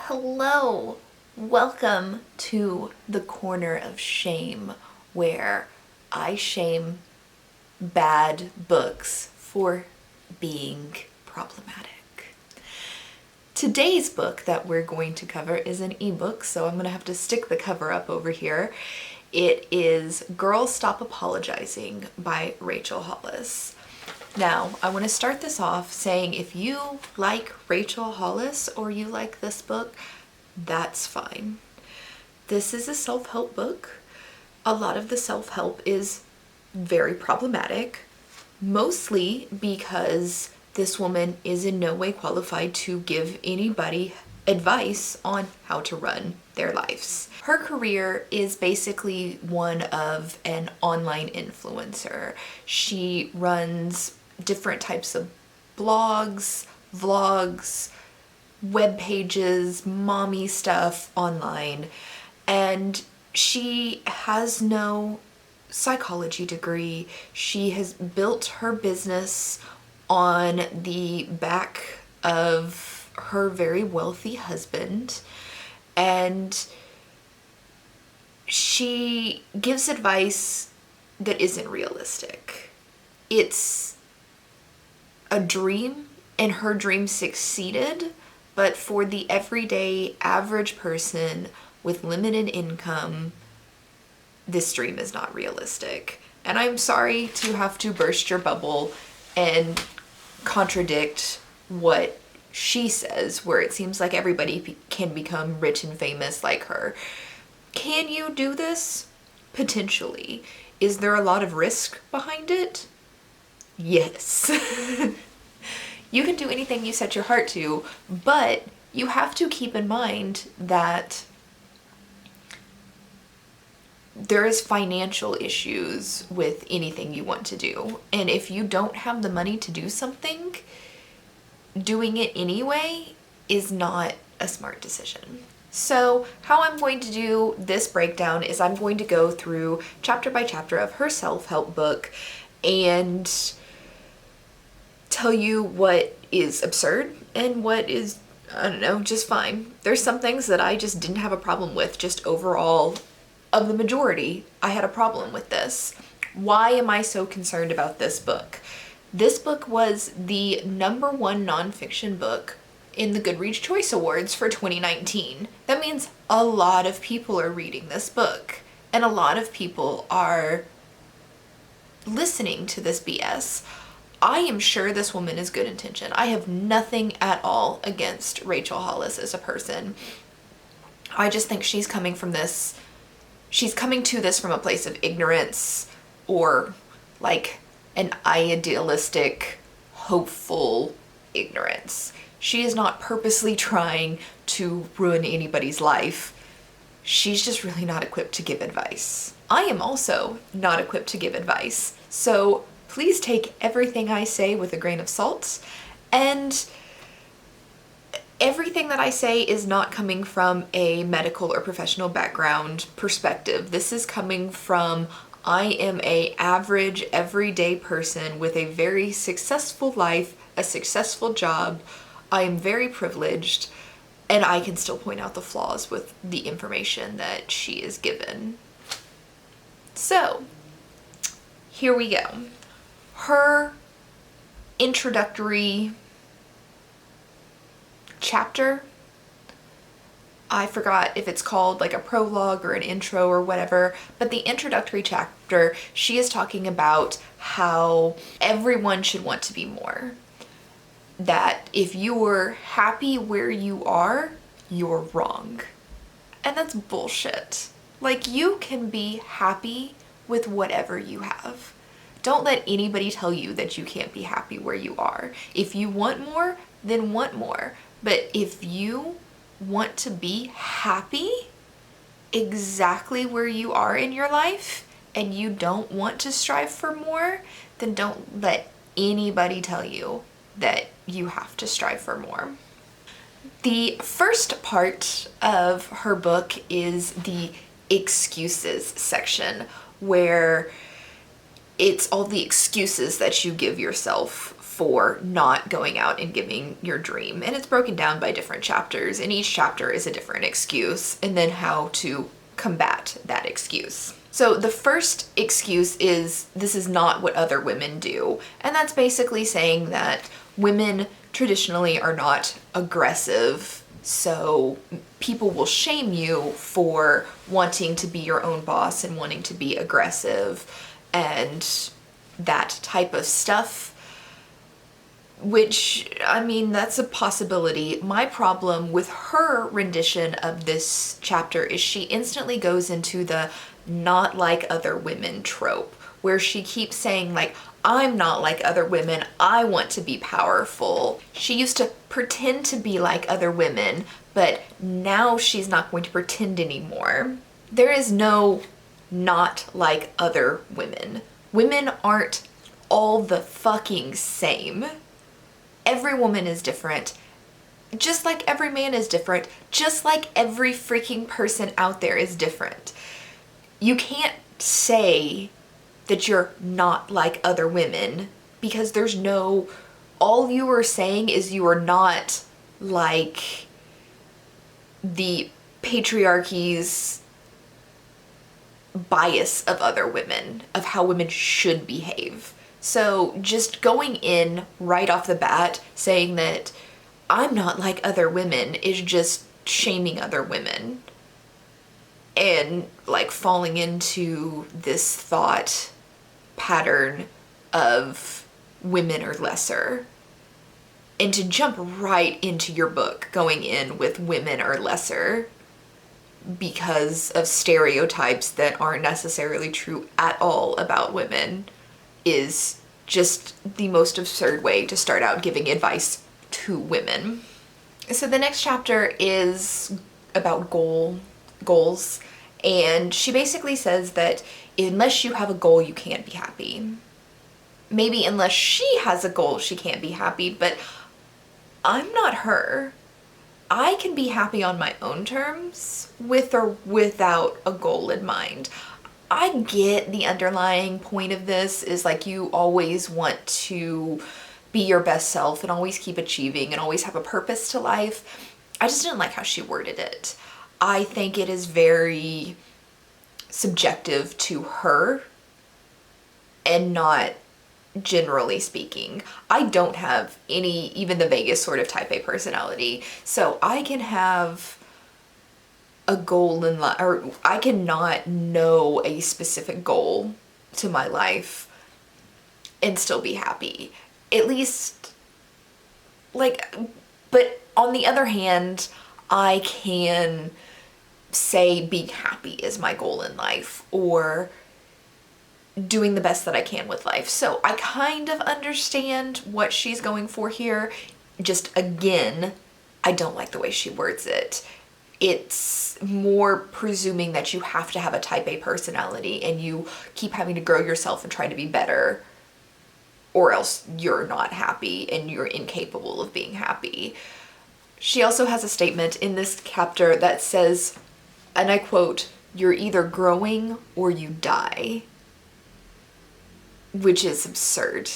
Hello, welcome to the corner of shame where I shame bad books for being problematic. Today's book that we're going to cover is an ebook, so I'm going to have to stick the cover up over here. It is Girls Stop Apologizing by Rachel Hollis. Now, I want to start this off saying if you like Rachel Hollis or you like this book, that's fine. This is a self-help book. A lot of the self-help is very problematic, mostly because this woman is in no way qualified to give anybody advice on how to run their lives. Her career is basically one of an online influencer. She runs different types of blogs, vlogs, web pages, mommy stuff online, and she has no psychology degree. She has built her business on the back of her very wealthy husband, and she gives advice that isn't realistic. It's a dream, and her dream succeeded, but for the everyday average person with limited income, this dream is not realistic. And I'm sorry to have to burst your bubble and contradict what she says, where it seems like everybody can become rich and famous like her. Can you do this? Potentially. Is there a lot of risk behind it? Yes. You can do anything you set your heart to, but you have to keep in mind that there is financial issues with anything you want to do. And if you don't have the money to do something, doing it anyway is not a smart decision. So how I'm going to do this breakdown is I'm going to go through chapter by chapter of her self-help book and tell you what is absurd and what is, I don't know, just fine. There's some things that I just didn't have a problem with, just overall of the majority, I had a problem with this. Why am I so concerned about this book? This book was the #1 nonfiction book in the Goodreads Choice Awards for 2019. That means a lot of people are reading this book, and a lot of people are listening to this BS. I am sure this woman is good intention. I have nothing at all against Rachel Hollis as a person. I just think she's coming to this from a place of ignorance or like an idealistic, hopeful ignorance. She is not purposely trying to ruin anybody's life. She's just really not equipped to give advice. I am also not equipped to give advice. So please take everything I say with a grain of salt, and everything that I say is not coming from a medical or professional background perspective. This is coming from, I am an average, everyday person with a very successful life, a successful job. I am very privileged, and I can still point out the flaws with the information that she is given. So, here we go. Her introductory chapter, I forgot if it's called like a prologue or an intro or whatever, but the introductory chapter, she is talking about how everyone should want to be more. That if you're happy where you are, you're wrong. And that's bullshit. Like, you can be happy with whatever you have. Don't let anybody tell you that you can't be happy where you are. If you want more, then want more. But if you want to be happy exactly where you are in your life and you don't want to strive for more, then don't let anybody tell you that you have to strive for more. The first part of her book is the excuses section, where it's all the excuses that you give yourself for not going out and giving your dream. And it's broken down by different chapters, and each chapter is a different excuse, and then how to combat that excuse. So the first excuse is, this is not what other women do. And that's basically saying that women traditionally are not aggressive, so people will shame you for wanting to be your own boss and wanting to be aggressive and that type of stuff. Which, I mean, that's a possibility. My problem with her rendition of this chapter is she instantly goes into the not like other women trope, where she keeps saying, like, I'm not like other women, I want to be powerful. She used to pretend to be like other women, but now she's not going to pretend anymore. There is no not like other women. Women aren't all the fucking same. Every woman is different, just like every man is different, just like every freaking person out there is different. You can't say that you're not like other women, because there's no, all you are saying is you are not like the patriarchy's bias of other women, of how women should behave. So just going in right off the bat saying that I'm not like other women is just shaming other women and like falling into this thought pattern of women are lesser. And to jump right into your book going in with women are lesser because of stereotypes that aren't necessarily true at all about women is just the most absurd way to start out giving advice to women. So the next chapter is about goals, and she basically says that unless you have a goal, you can't be happy. Maybe unless she has a goal, she can't be happy, but I'm not her. I can be happy on my own terms with or without a goal in mind. I get the underlying point of this is like you always want to be your best self and always keep achieving and always have a purpose to life. I just didn't like how she worded it. I think it is very subjective to her and not generally speaking. I don't have any, even the vaguest sort of type A personality, so I can have a goal in life, or I cannot know a specific goal to my life and still be happy. At least, like, but on the other hand, I can say being happy is my goal in life, or doing the best that I can with life. So I kind of understand what she's going for here. Just again, I don't like the way she words it. It's more presuming that you have to have a type A personality and you keep having to grow yourself and try to be better, or else you're not happy and you're incapable of being happy. She also has a statement in this chapter that says, and I quote, "You're either growing or you die," which is absurd.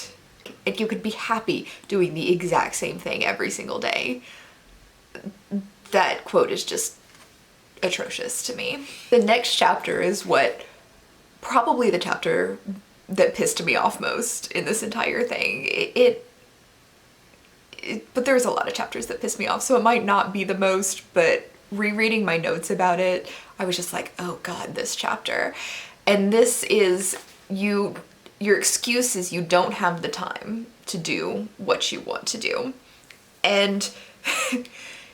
And you could be happy doing the exact same thing every single day. That quote is just atrocious to me. The next chapter is what probably the chapter that pissed me off most in this entire thing. But there's a lot of chapters that piss me off, so it might not be the most, but rereading my notes about it, I was just like, oh God, this chapter. And this is your excuse is you don't have the time to do what you want to do. And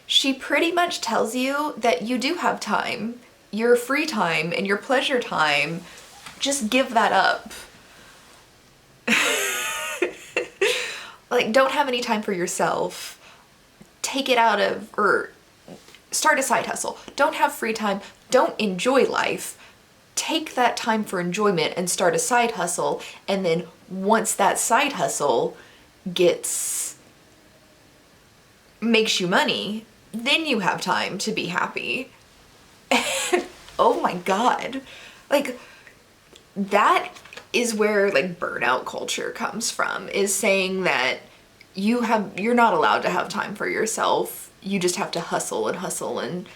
she pretty much tells you that you do have time. Your free time and your pleasure time, just give that up. Like, don't have any time for yourself. Take it out of, or start a side hustle. Don't have free time. Don't enjoy life. Take that time for enjoyment and start a side hustle. And then once that side hustle makes you money, then you have time to be happy. Oh my God. Like, that is where like burnout culture comes from, is saying that you're not allowed to have time for yourself. You just have to hustle and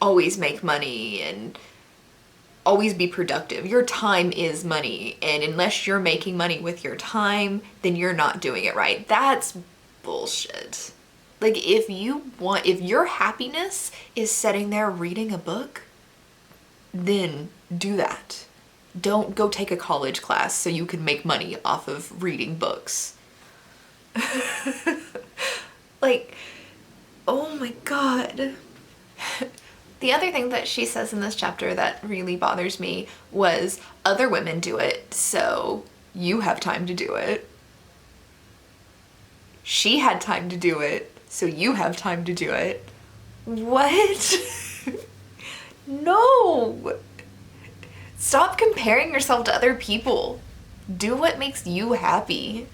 always make money and always be productive. Your time is money, and unless you're making money with your time, then you're not doing it right. That's bullshit. Like, if your happiness is sitting there reading a book, then do that. Don't go take a college class so you can make money off of reading books. Like, oh my God. The other thing that she says in this chapter that really bothers me was other women do it, so you have time to do it. She had time to do it, so you have time to do it. What? No. Stop comparing yourself to other people. Do what makes you happy.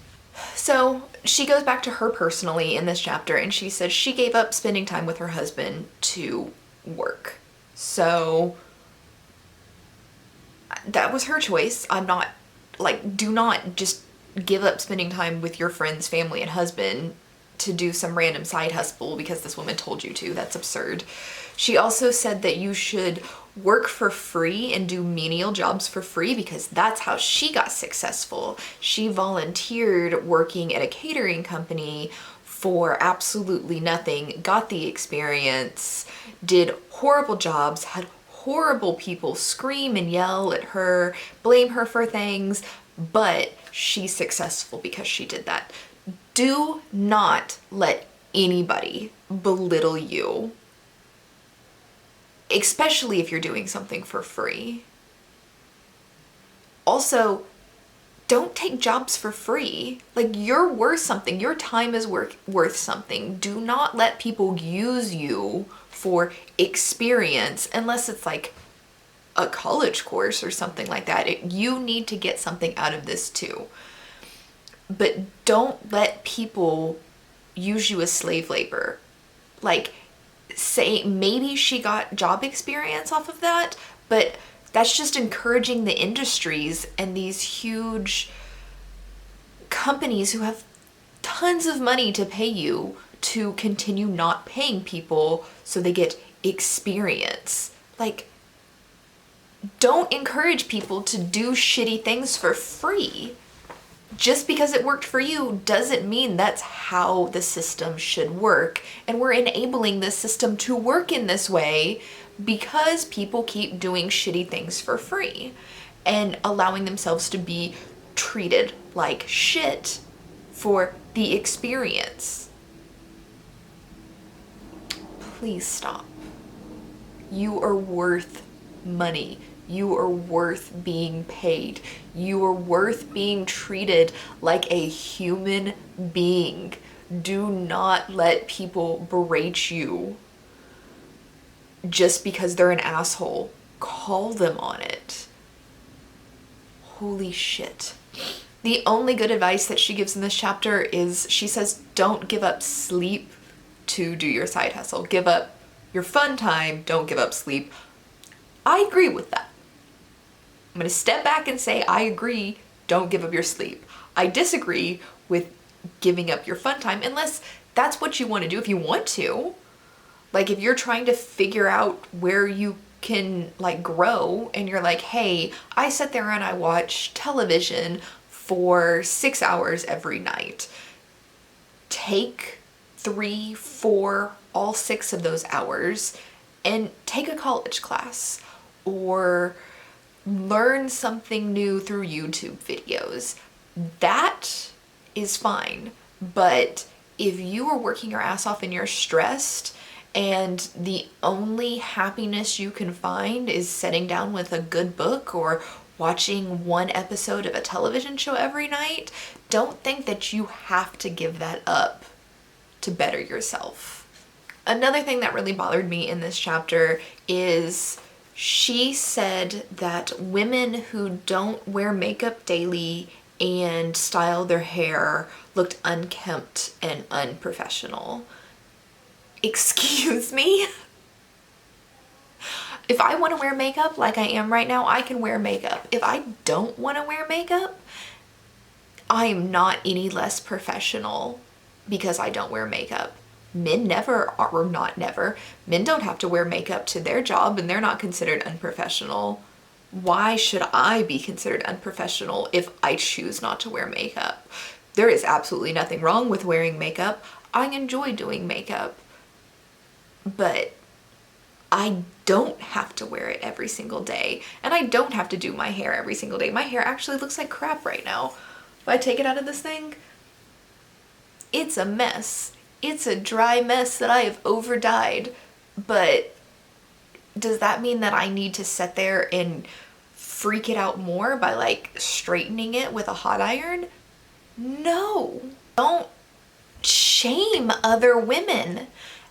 So she goes back to her personally in this chapter, and she says she gave up spending time with her husband to work. So that was her choice. I'm not like, do not just give up spending time with your friends, family, and husband to do some random side hustle because this woman told you to. That's absurd. She also said that you should work for free and do menial jobs for free because that's how she got successful. She volunteered working at a catering company for absolutely nothing, got the experience, did horrible jobs, had horrible people scream and yell at her, blame her for things, but she's successful because she did that. Do not let anybody belittle you, especially if you're doing something for free. Also, don't take jobs for free. Like, you're worth something. Your time is worth something. Do not let people use you for experience unless it's like a college course or something like that. You need to get something out of this too. But don't let people use you as slave labor. Like, say maybe she got job experience off of that, but that's just encouraging the industries and these huge companies who have tons of money to pay you to continue not paying people so they get experience. Like, don't encourage people to do shitty things for free. Just because it worked for you doesn't mean that's how the system should work. And we're enabling this system to work in this way because people keep doing shitty things for free and allowing themselves to be treated like shit for the experience. Please stop. You are worth money. You are worth being paid. You are worth being treated like a human being. Do not let people berate you just because they're an asshole. Call them on it. Holy shit. The only good advice that she gives in this chapter is she says, don't give up sleep to do your side hustle. Give up your fun time. Don't give up sleep. I agree with that. I'm gonna step back and say I agree, don't give up your sleep. I disagree with giving up your fun time unless that's what you want to do if you want to. Like, if you're trying to figure out where you can like grow and you're like, hey, I sit there and I watch television for 6 hours every night. Take 3, 4, all 6 of those hours and take a college class or learn something new through YouTube videos. That is fine. But if you are working your ass off and you're stressed and the only happiness you can find is sitting down with a good book or watching one episode of a television show every night, don't think that you have to give that up to better yourself. Another thing that really bothered me in this chapter is she said that women who don't wear makeup daily and style their hair looked unkempt and unprofessional. Excuse me? If I want to wear makeup like I am right now, I can wear makeup. If I don't want to wear makeup, I am not any less professional because I don't wear makeup. Men never are, or not never, men don't have to wear makeup to their job and they're not considered unprofessional. Why should I be considered unprofessional if I choose not to wear makeup? There is absolutely nothing wrong with wearing makeup. I enjoy doing makeup, but I don't have to wear it every single day, and I don't have to do my hair every single day. My hair actually looks like crap right now. If I take it out of this thing, it's a mess. It's a dry mess that I have over-dyed, but does that mean that I need to sit there and freak it out more by like straightening it with a hot iron? No. Don't shame other women.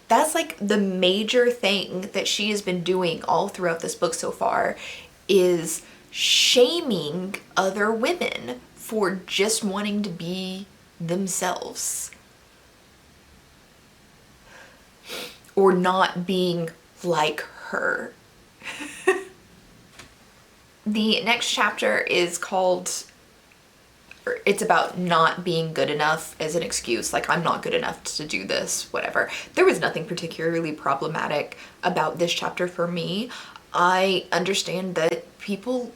That's like the major thing that she has been doing all throughout this book so far, is shaming other women for just wanting to be themselves or not being like her. The next chapter is called, it's about not being good enough as an excuse, like I'm not good enough to do this, whatever. There was nothing particularly problematic about this chapter for me. I understand that people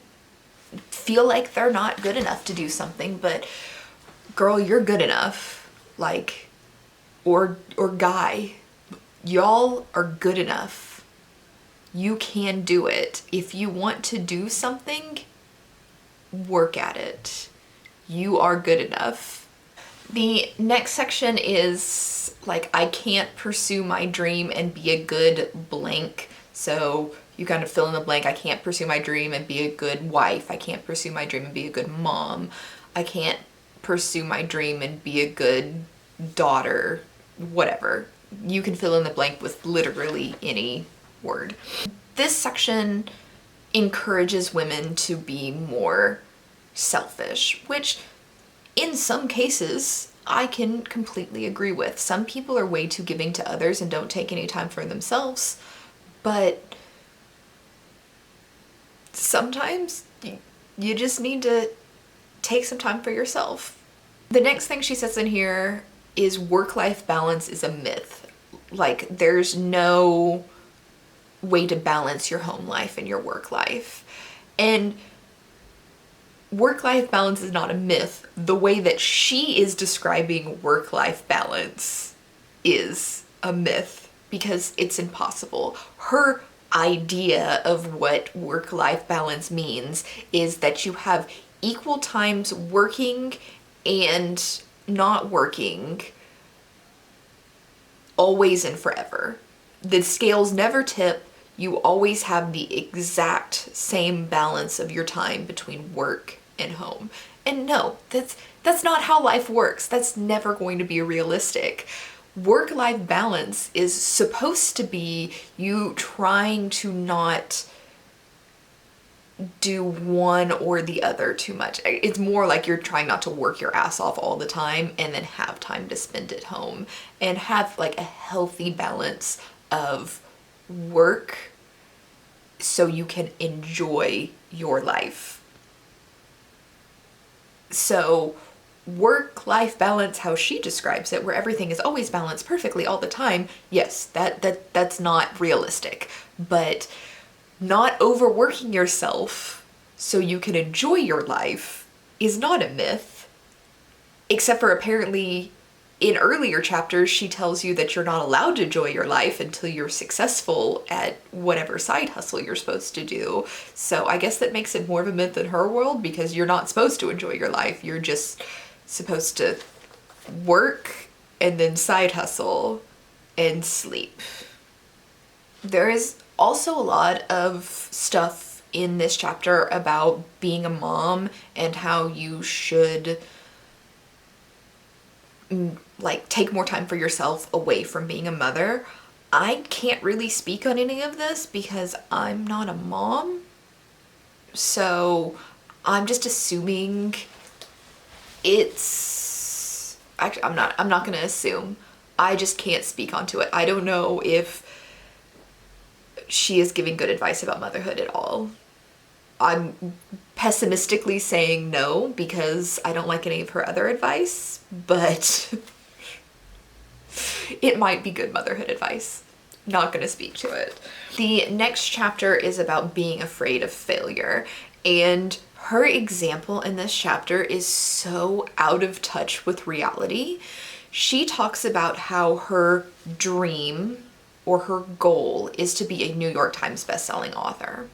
feel like they're not good enough to do something, but girl, you're good enough. Like, or guy, y'all are good enough. You can do it. If you want to do something, work at it. You are good enough. The next section is like, I can't pursue my dream and be a good blank. So you kind of fill in the blank. I can't pursue my dream and be a good wife. I can't pursue my dream and be a good mom. I can't pursue my dream and be a good daughter, whatever. You can fill in the blank with literally any word. This section encourages women to be more selfish, which in some cases I can completely agree with. Some people are way too giving to others and don't take any time for themselves, but sometimes you just need to take some time for yourself. The next thing she says in here is work-life balance is a myth. Like, there's no way to balance your home life and your work life. And work-life balance is not a myth. The way that she is describing work-life balance is a myth because it's impossible. Her idea of what work-life balance means is that you have equal times working and not working, always and forever. The scales never tip. You always have the exact same balance of your time between work and home. And no, that's not how life works. That's never going to be realistic. Work-life balance is supposed to be you trying to not do one or the other too much. It's more like you're trying not to work your ass off all the time and then have time to spend at home and have like a healthy balance of work so you can enjoy your life. So work-life balance, how she describes it, where everything is always balanced perfectly all the time, yes, that's not realistic. But not overworking yourself so you can enjoy your life is not a myth. Except for apparently in earlier chapters, she tells you that you're not allowed to enjoy your life until you're successful at whatever side hustle you're supposed to do. So I guess that makes it more of a myth in her world because you're not supposed to enjoy your life. You're just supposed to work and then side hustle and sleep. There is also a lot of stuff in this chapter about being a mom and how you should like take more time for yourself away from being a mother. I can't really speak on any of this because I'm not a mom. So I'm just assuming it's actually I'm not gonna assume. I just can't speak onto it. I don't know if she is giving good advice about motherhood at all. I'm pessimistically saying no because I don't like any of her other advice, but It might be good motherhood advice. Not gonna speak to it. The next chapter is about being afraid of failure. And her example in this chapter is so out of touch with reality. She talks about how her dream or her goal is to be a New York Times bestselling author,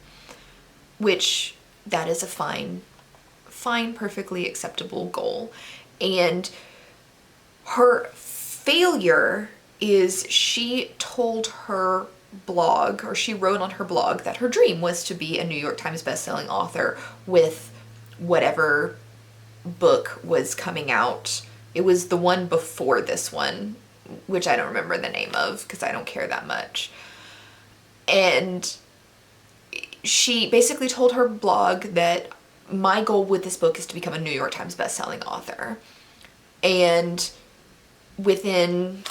which that is a fine, perfectly acceptable goal. And her failure is she told her blog, or she wrote on her blog, that her dream was to be a New York Times bestselling author with whatever book was coming out. It was the one before this one, which I don't remember the name of because I don't care that much. And she basically told her blog that my goal with this book is to become a New York Times bestselling author. And within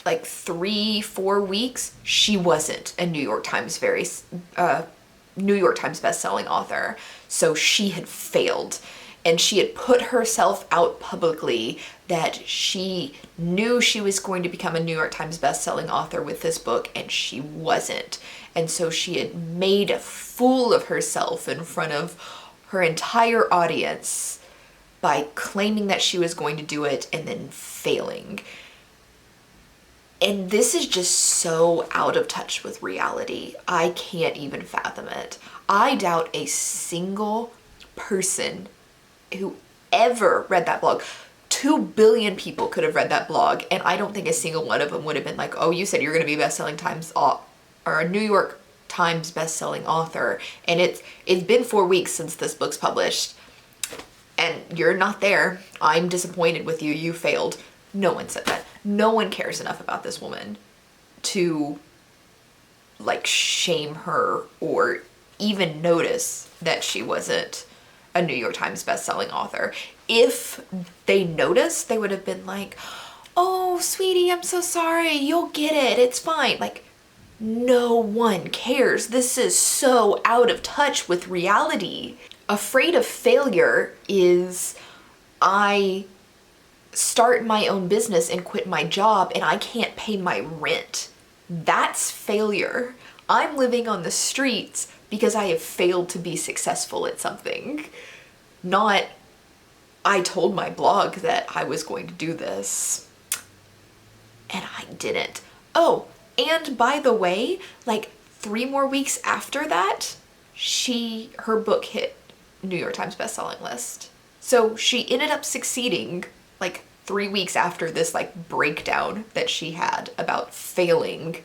like 3-4 weeks, she wasn't a New York Times bestselling author. So she had failed, and she had put herself out publicly that she knew she was going to become a New York Times bestselling author with this book, and she wasn't. And so she had made a fool of herself in front of her entire audience by claiming that she was going to do it and then failing. And this is just so out of touch with reality. I can't even fathom it. I doubt a single person who ever read that blog. 2 billion people could have read that blog, and I don't think a single one of them would have been like, oh, you said you're going to be or a New York Times bestselling author, and it's been 4 weeks since this book's published, and you're not there. I'm disappointed with you. You failed. No one said that. No one cares enough about this woman to like shame her or even notice that she wasn't a New York Times bestselling author. If they noticed, they would have been like, oh, sweetie, I'm so sorry. You'll get it. It's fine. Like, no one cares. This is so out of touch with reality. Afraid of failure is, I start my own business and quit my job and I can't pay my rent. That's failure. I'm living on the streets because I have failed to be successful at something. Not, I told my blog that I was going to do this and I didn't. Oh, and by the way, like 3 more weeks after that, her book hit New York Times bestselling list. So she ended up succeeding like 3 weeks after this like breakdown that she had about failing.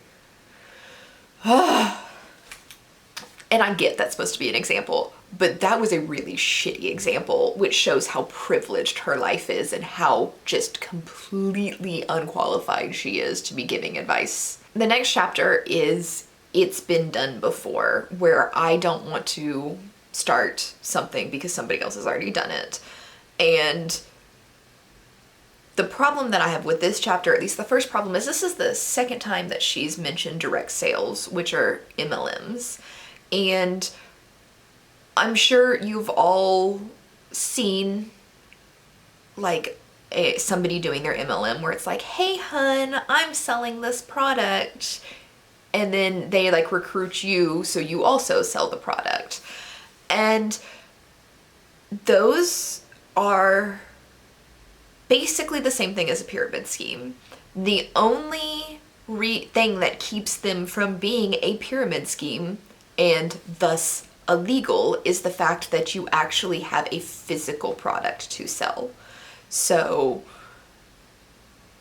And I get that's supposed to be an example, but that was a really shitty example, which shows how privileged her life is and how just completely unqualified she is to be giving advice. The next chapter is It's Been Done Before, where I don't want to start something because somebody else has already done it. And the problem that I have with this chapter, at least the first problem, is this is the second time that she's mentioned direct sales, which are MLMs. And I'm sure you've all seen like somebody doing their MLM where it's like, hey hun, I'm selling this product. And then they like recruit you so you also sell the product. And those are basically the same thing as a pyramid scheme. The only thing that keeps them from being a pyramid scheme and thus illegal is the fact that you actually have a physical product to sell. So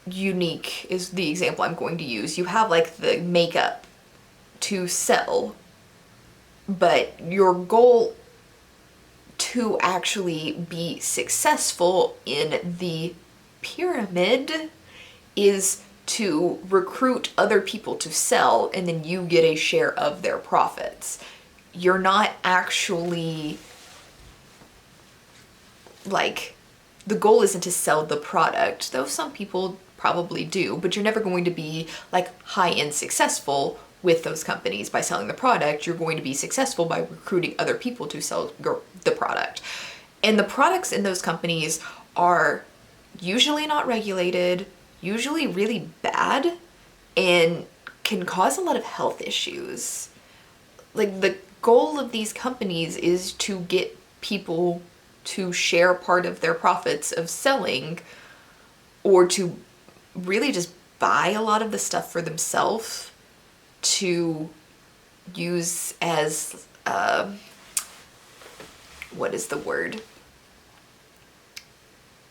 Unique is the example I'm going to use. You have like the makeup to sell, but your goal to actually be successful in the pyramid is to recruit other people to sell, and then you get a share of their profits. You're not actually like, the goal isn't to sell the product, though some people probably do, but you're never going to be like high-end successful with those companies by selling the product. You're going to be successful by recruiting other people to sell the product. And the products in those companies are usually not regulated, usually really bad and can cause a lot of health issues. Like, the goal of these companies is to get people to share part of their profits of selling, or to really just buy a lot of the stuff for themselves to use as, what is the word?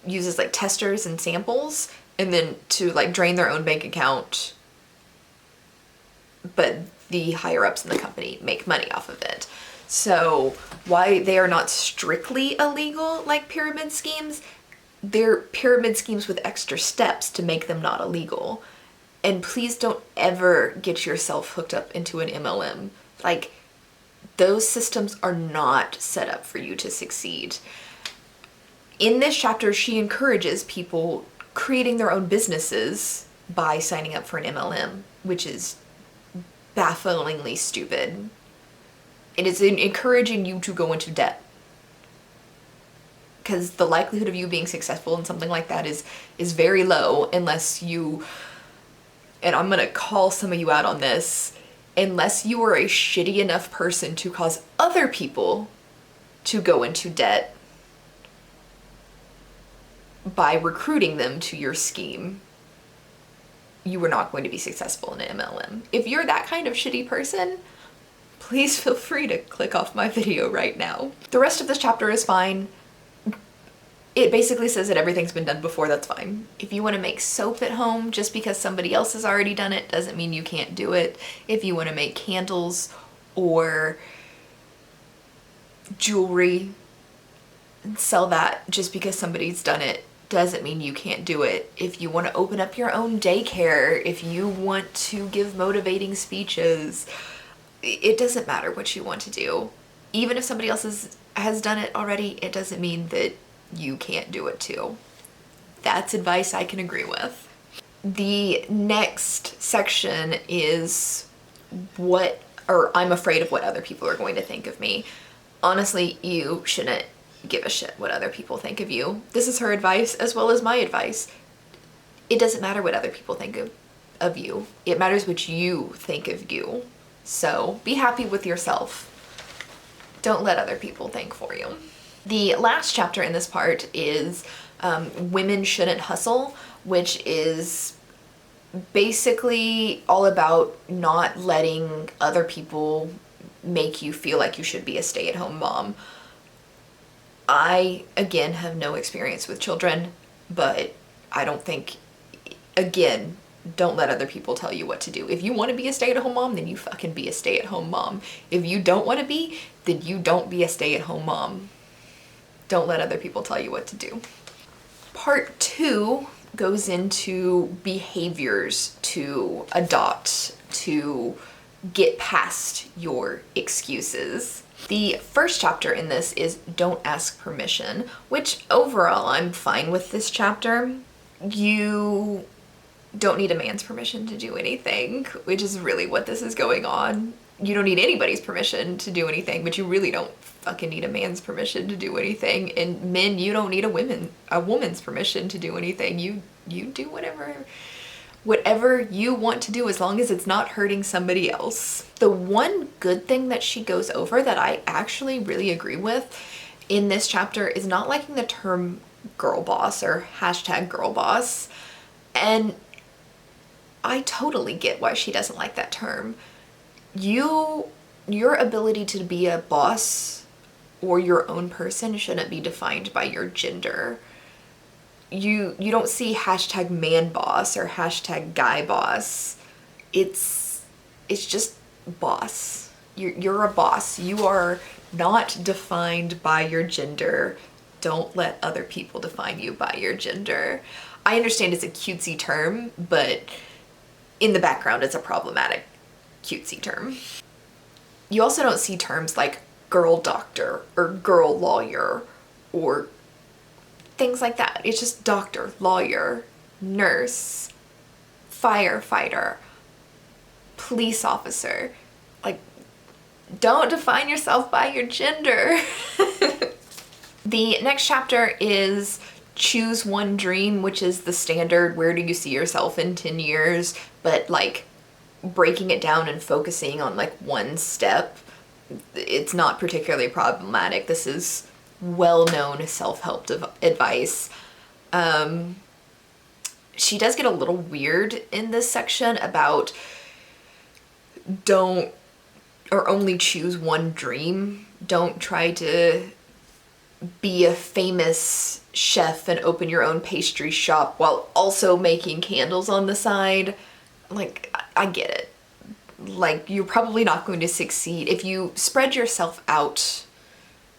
Uses like testers and samples, and then to like drain their own bank account, but the higher ups in the company make money off of it. So why they are not strictly illegal like pyramid schemes, they're pyramid schemes with extra steps to make them not illegal. And please don't ever get yourself hooked up into an MLM. Like, those systems are not set up for you to succeed. In this chapter, she encourages people creating their own businesses by signing up for an MLM, which is bafflingly stupid. It is encouraging you to go into debt, because the likelihood of you being successful in something like that is very low, unless you, and I'm gonna call some of you out on this, unless you are a shitty enough person to cause other people to go into debt by recruiting them to your scheme, you are not going to be successful in an MLM. If you're that kind of shitty person, please feel free to click off my video right now. The rest of this chapter is fine. It basically says that everything's been done before, that's fine. If you want to make soap at home just because somebody else has already done it, doesn't mean you can't do it. If you want to make candles or jewelry and sell that just because somebody's done it, doesn't mean you can't do it. If you want to open up your own daycare, if you want to give motivating speeches, it doesn't matter what you want to do. Even if somebody else has done it already, it doesn't mean that you can't do it too. That's advice I can agree with. The next section is I'm afraid of what other people are going to think of me. Honestly, you shouldn't give a shit what other people think of you. This is her advice as well as my advice. It doesn't matter what other people think of you. It matters what you think of you. So be happy with yourself. Don't let other people think for you. The last chapter in this part is Women Shouldn't Hustle, which is basically all about not letting other people make you feel like you should be a stay-at-home mom. I, again, have no experience with children, but I don't think, again, don't let other people tell you what to do. If you want to be a stay-at-home mom, then you fucking be a stay-at-home mom. If you don't want to be, then you don't be a stay-at-home mom. Don't let other people tell you what to do. Part 2 goes into behaviors to adopt to get past your excuses. The first chapter in this is Don't Ask Permission, which overall I'm fine with this chapter. You don't need a man's permission to do anything, which is really what this is going on. You don't need anybody's permission to do anything, but you really don't fucking need a man's permission to do anything. And men, you don't need a woman's permission to do anything. You do whatever you want to do, as long as it's not hurting somebody else. The one good thing that she goes over that I actually really agree with in this chapter is not liking the term girl boss or hashtag girl boss. And I totally get why she doesn't like that term. Your ability to be a boss or your own person shouldn't be defined by your gender. You don't see hashtag man boss or hashtag guy boss. It's just boss. You're a boss. You are not defined by your gender. Don't let other people define you by your gender. I understand it's a cutesy term, but in the background it's a problematic cutesy term. You also don't see terms like girl doctor or girl lawyer or things like that. It's just doctor, lawyer, nurse, firefighter, police officer. Like, don't define yourself by your gender. The next chapter is choose one dream, which is the standard, where do you see yourself in 10 years, but like breaking it down and focusing on like one step, it's not particularly problematic. This is well-known self-help advice. She does get a little weird in this section about don't, or only choose one dream. Don't try to be a famous chef and open your own pastry shop while also making candles on the side. Like, I get it. Like, you're probably not going to succeed. If you spread yourself out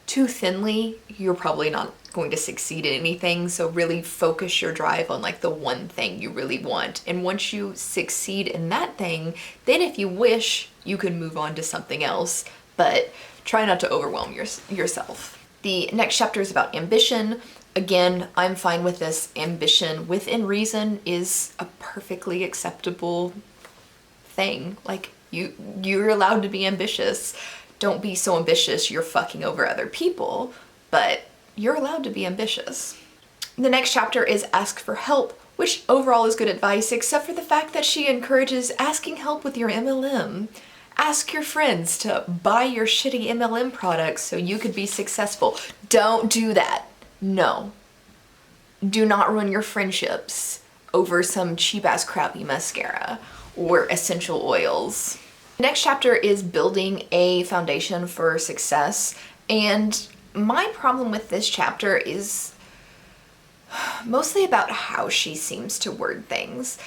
too thinly, you're probably not going to succeed in anything. So really focus your drive on like the one thing you really want. And once you succeed in that thing, then if you wish, you can move on to something else, but try not to overwhelm yourself. The next chapter is about ambition. Again, I'm fine with this. Ambition within reason is a perfectly acceptable thing. Like, you're allowed to be ambitious. Don't be so ambitious you're fucking over other people, but you're allowed to be ambitious. The next chapter is ask for help, which overall is good advice, except for the fact that she encourages asking help with your MLM. Ask your friends to buy your shitty MLM products so you could be successful. Don't do that. No. Do not ruin your friendships over some cheap-ass crappy mascara or essential oils. The next chapter is building a foundation for success, and my problem with this chapter is mostly about how she seems to word things.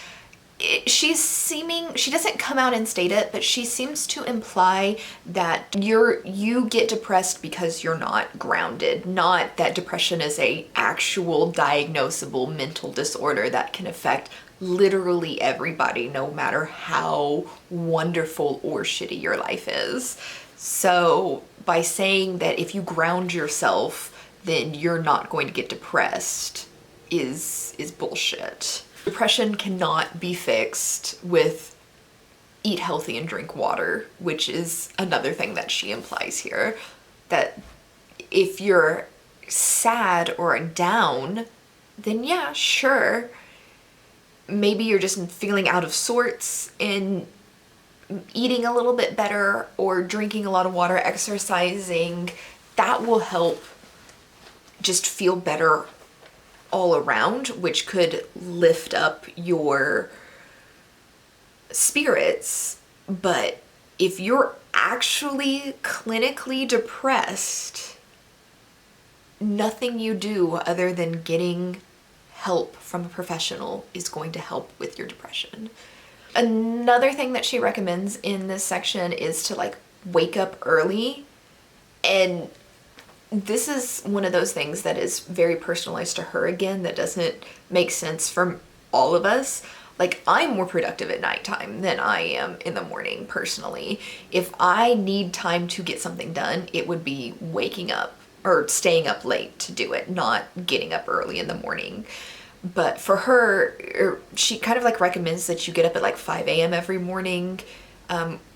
She doesn't come out and state it, but she seems to imply that you get depressed because you're not grounded, not that depression is a actual diagnosable mental disorder that can affect literally everybody, no matter how wonderful or shitty your life is. So by saying that if you ground yourself, then you're not going to get depressed is bullshit. Depression cannot be fixed with eat healthy and drink water, which is another thing that she implies here. That if you're sad or down, then yeah, sure, maybe you're just feeling out of sorts, and eating a little bit better or drinking a lot of water, exercising, that will help just feel better all around, which could lift up your spirits. But if you're actually clinically depressed, nothing you do other than getting help from a professional is going to help with your depression. Another thing that she recommends in this section is to like wake up early, and this is one of those things that is very personalized to her again, that doesn't make sense for all of us. Like, I'm more productive at nighttime than I am in the morning personally. If I need time to get something done, it would be waking up or staying up late to do it, not getting up early in the morning. But for her, she kind of like recommends that you get up at like 5 a.m. every morning,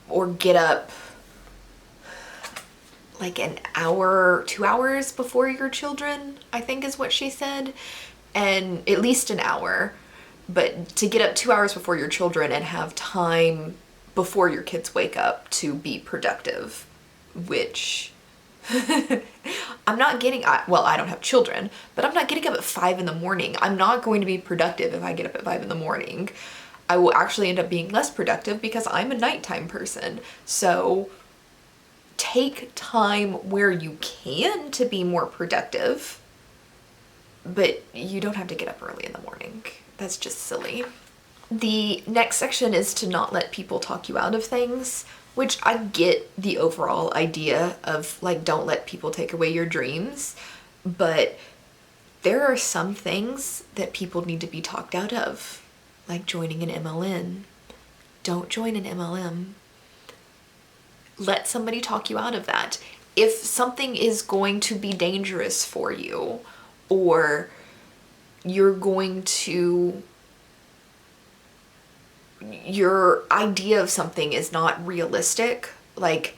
or get up like an hour, 2 hours before your children, I think is what she said, and at least an hour. But to get up 2 hours before your children and have time before your kids wake up to be productive, which I'm not getting, well, I don't have children, but I'm not getting up at 5 in the morning. I'm not going to be productive if I get up at 5 in the morning. I will actually end up being less productive because I'm a nighttime person. So take time where you can to be more productive, but you don't have to get up early in the morning. That's just silly. The next section is to not let people talk you out of things, which I get the overall idea of like, don't let people take away your dreams, but there are some things that people need to be talked out of, like joining an MLM. Don't join an MLM. Let somebody talk you out of that. If something is going to be dangerous for you, or you're going to, your idea of something is not realistic, like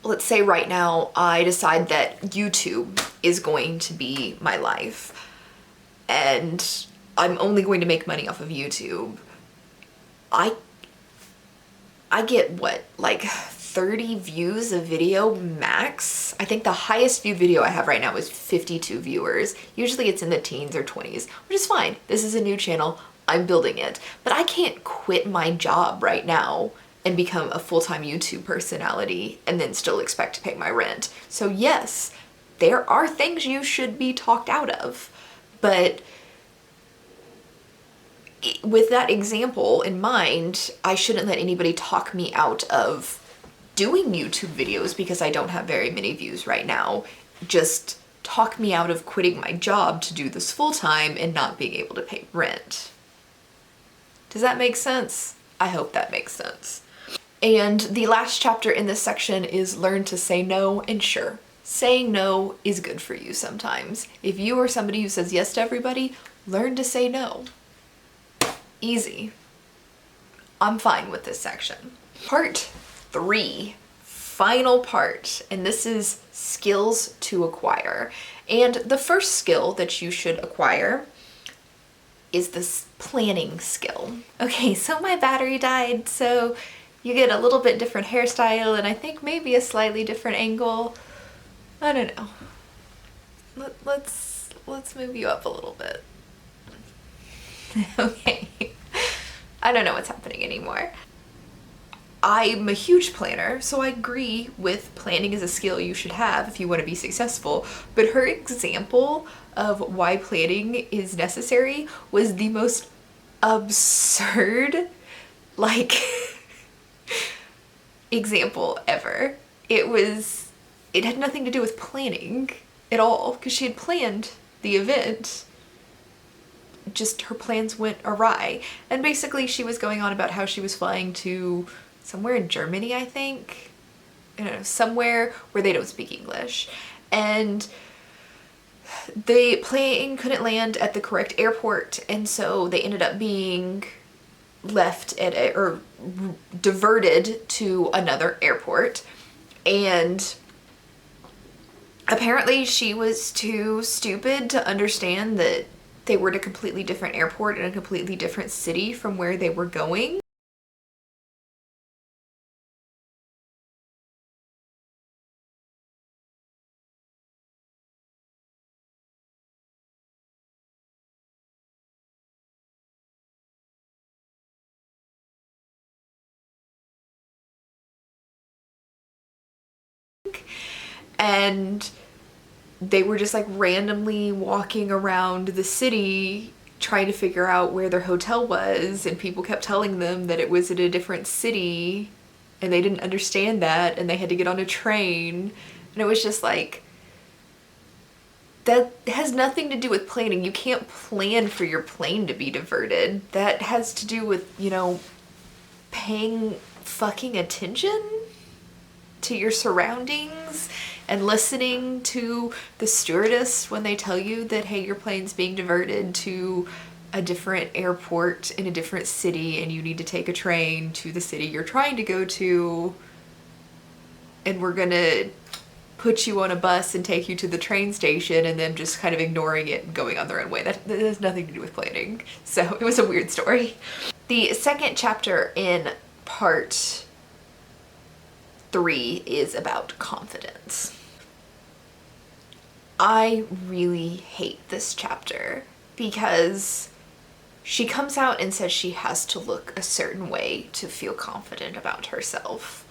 let's say right now I decide that YouTube is going to be my life and I'm only going to make money off of YouTube. I get what, like 30 views a video max? I think the highest view video I have right now is 52 viewers. Usually it's in the teens or 20s, which is fine. This is a new channel, I'm building it. But I can't quit my job right now and become a full-time YouTube personality and then still expect to pay my rent. So yes, there are things you should be talked out of, but with that example in mind, I shouldn't let anybody talk me out of doing YouTube videos because I don't have very many views right now. Just talk me out of quitting my job to do this full-time and not being able to pay rent. Does that make sense? I hope that makes sense. And the last chapter in this section is learn to say no, and sure, saying no is good for you sometimes. If you are somebody who says yes to everybody, learn to say no. Easy. I'm fine with this section. Part 3, final part, and this is skills to acquire. And the first skill that you should acquire is this planning skill. Okay, so my battery died, so you get a little bit different hairstyle and I think maybe a slightly different angle. I don't know. Let's move you up a little bit. Okay. I don't know what's happening anymore. I'm a huge planner, so I agree with planning is a skill you should have if you want to be successful, but her example of why planning is necessary was the most absurd, like, example ever. It had nothing to do with planning at all, because she had planned the event, just her plans went awry. And basically she was going on about how she was flying to somewhere in Germany, I think. I don't know, somewhere where they don't speak English. And the plane couldn't land at the correct airport, and so they ended up being left at or diverted to another airport. And apparently she was too stupid to understand that they were at a completely different airport in a completely different city from where they were going. And they were just like randomly walking around the city trying to figure out where their hotel was, and people kept telling them that it was at a different city and they didn't understand that, and they had to get on a train. And it was just like, that has nothing to do with planning. You can't plan for your plane to be diverted. That has to do with, you know, paying fucking attention to your surroundings and listening to the stewardess when they tell you that, hey, your plane's being diverted to a different airport in a different city and you need to take a train to the city you're trying to go to, and we're gonna put you on a bus and take you to the train station, and then just kind of ignoring it and going on their own way. That has nothing to do with planning. So it was a weird story. The second chapter in part 3 is about confidence. I really hate this chapter because she comes out and says she has to look a certain way to feel confident about herself.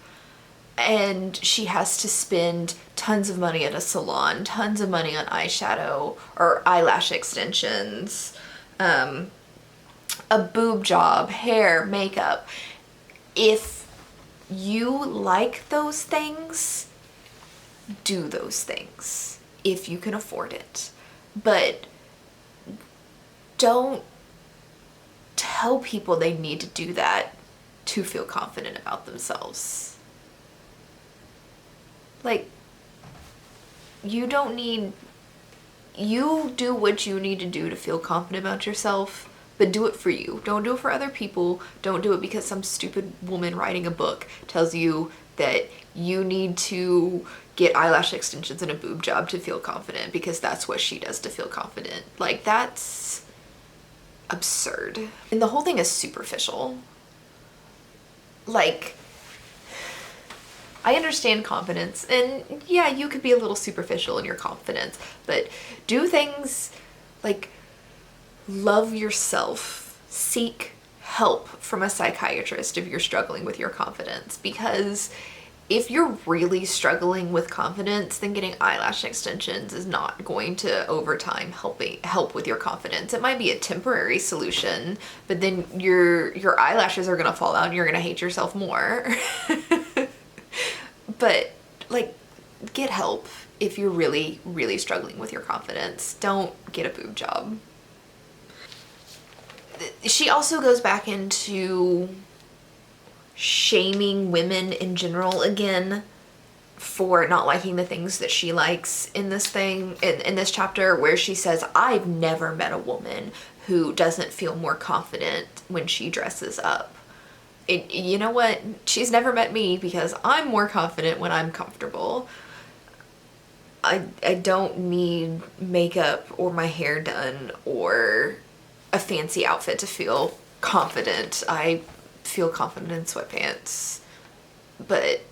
And she has to spend tons of money at a salon, tons of money on eyeshadow or eyelash extensions, a boob job, hair, makeup. If you like those things, do those things if you can afford it. But don't tell people they need to do that to feel confident about themselves. Like, you don't need, you do what you need to do to feel confident about yourself, but do it for you. Don't do it for other people. Don't do it because some stupid woman writing a book tells you that you need to get eyelash extensions and a boob job to feel confident because that's what she does to feel confident. Like, that's absurd. And the whole thing is superficial. Like, I understand confidence, and yeah, you could be a little superficial in your confidence, but do things like love yourself, seek help from a psychiatrist if you're struggling with your confidence, because if you're really struggling with confidence, then getting eyelash extensions is not going to over time help with your confidence. It might be a temporary solution, but then your eyelashes are gonna fall out and you're gonna hate yourself more. But like, get help if you're really, really struggling with your confidence. Don't get a boob job. She also goes back into shaming women in general again for not liking the things that she likes in this chapter, where she says, I've never met a woman who doesn't feel more confident when she dresses up. You know what? She's never met me because I'm more confident when I'm comfortable. I don't need makeup or my hair done or a fancy outfit to feel confident. I feel confident in sweatpants. But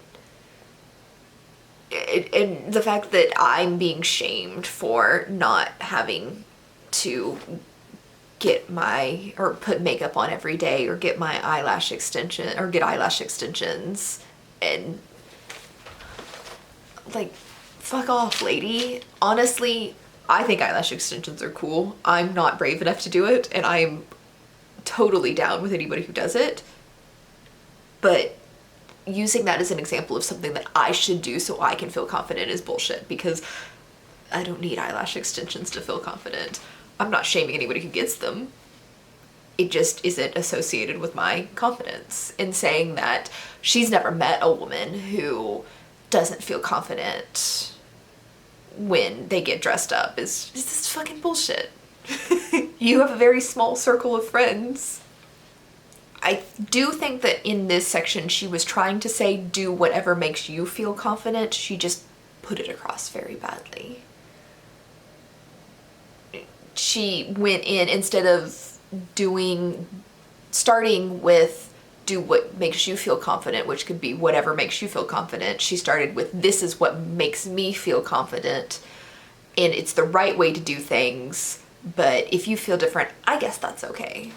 and the fact that I'm being shamed for not having to get put makeup on every day or get my eyelash extension or get eyelash extensions, and like, fuck off, lady. Honestly, I think eyelash extensions are cool. I'm not brave enough to do it, and I'm totally down with anybody who does it. But using that as an example of something that I should do so I can feel confident is bullshit, because I don't need eyelash extensions to feel confident. I'm not shaming anybody who gets them. It just isn't associated with my confidence. In saying that she's never met a woman who doesn't feel confident when they get dressed up is this fucking bullshit. You have a very small circle of friends. I do think that in this section she was trying to say do whatever makes you feel confident. She just put it across very badly. She went in, instead of starting with do what makes you feel confident, which could be whatever makes you feel confident. She started with this is what makes me feel confident, and it's the right way to do things, but if you feel different, I guess that's okay.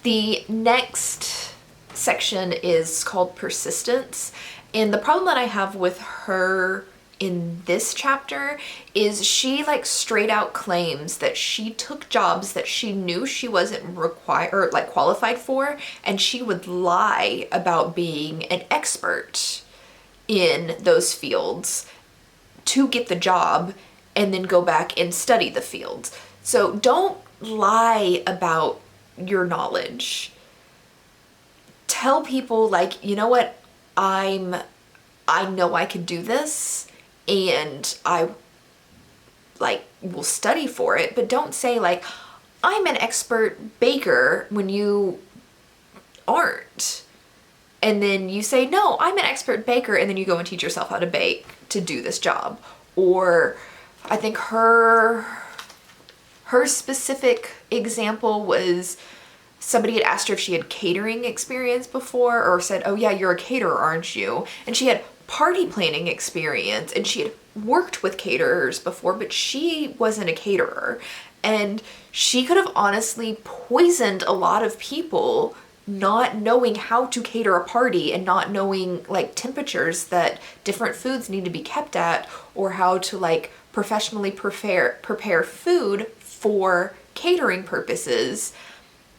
The next section is called persistence, and the problem that I have with her in this chapter is she like straight out claims that she took jobs that she knew she wasn't qualified for, and she would lie about being an expert in those fields to get the job and then go back and study the fields. So don't lie about your knowledge. Tell people, like, you know what, I know I could do this, and I like will study for it, but don't say like I'm an expert baker when you aren't. And then you say, no, I'm an expert baker, and then you go and teach yourself how to bake to do this job. Or I think her specific example was somebody had asked her if she had catering experience before, or said, oh yeah, you're a caterer, aren't you? And she had party planning experience, and she had worked with caterers before, but she wasn't a caterer. And she could have honestly poisoned a lot of people not knowing how to cater a party and not knowing like temperatures that different foods need to be kept at, or how to like professionally prepare food for catering purposes.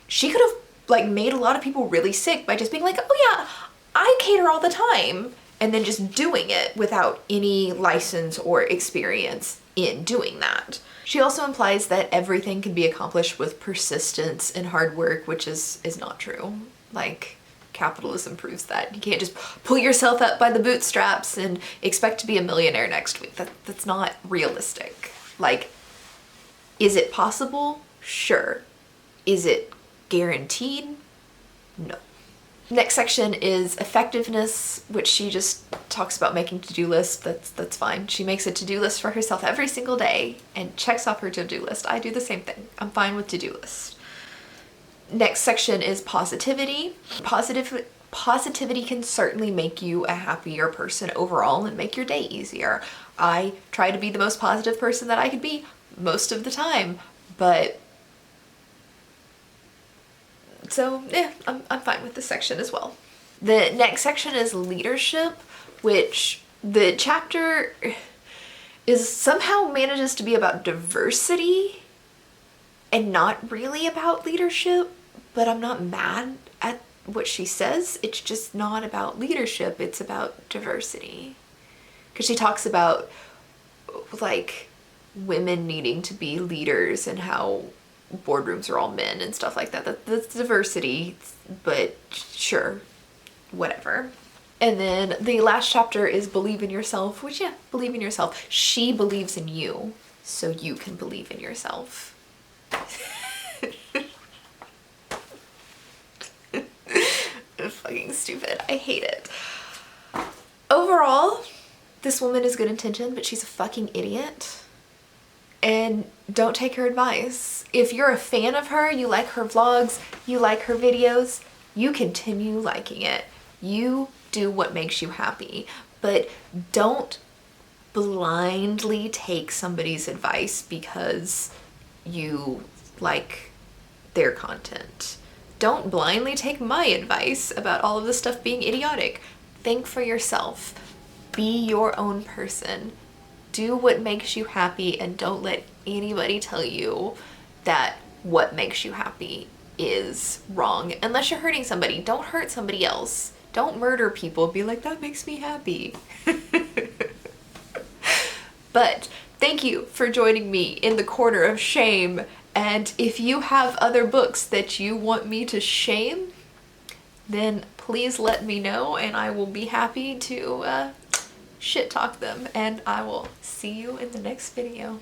She could have like made a lot of people really sick by just being like, oh yeah, I cater all the time, and then just doing it without any license or experience in doing that. She also implies that everything can be accomplished with persistence and hard work, which is not true. Like, capitalism proves that. You can't just pull yourself up by the bootstraps and expect to be a millionaire next week. That's not realistic. Like, is it possible? Sure. Is it guaranteed? No. Next section is effectiveness, which she just talks about making to-do lists. That's fine. She makes a to-do list for herself every single day and checks off her to-do list. I do the same thing. I'm fine with to-do lists. Next section is positivity. Positivity can certainly make you a happier person overall and make your day easier. I try to be the most positive person that I could be most of the time, but so yeah, I'm fine with this section as well. The next section is leadership, which the chapter is somehow manages to be about diversity and not really about leadership, but I'm not mad at what she says. It's just not about leadership, it's about diversity. Because she talks about like women needing to be leaders and how boardrooms are all men and stuff like that. That's diversity, but sure, whatever. And then the last chapter is believe in yourself, which yeah, believe in yourself. She believes in you, so you can believe in yourself. Fucking stupid. I hate it. Overall, this woman is good intentioned, but she's a fucking idiot. And don't take her advice. If you're a fan of her, you like her vlogs, you like her videos, you continue liking it. You do what makes you happy. But don't blindly take somebody's advice because you like their content. Don't blindly take my advice about all of this stuff being idiotic. Think for yourself. Be your own person. Do what makes you happy and don't let anybody tell you that what makes you happy is wrong. Unless you're hurting somebody, don't hurt somebody else. Don't murder people. Be like, that makes me happy. But thank you for joining me in the corner of shame. And if you have other books that you want me to shame, then please let me know and I will be happy to shit talk them, and I will see you in the next video.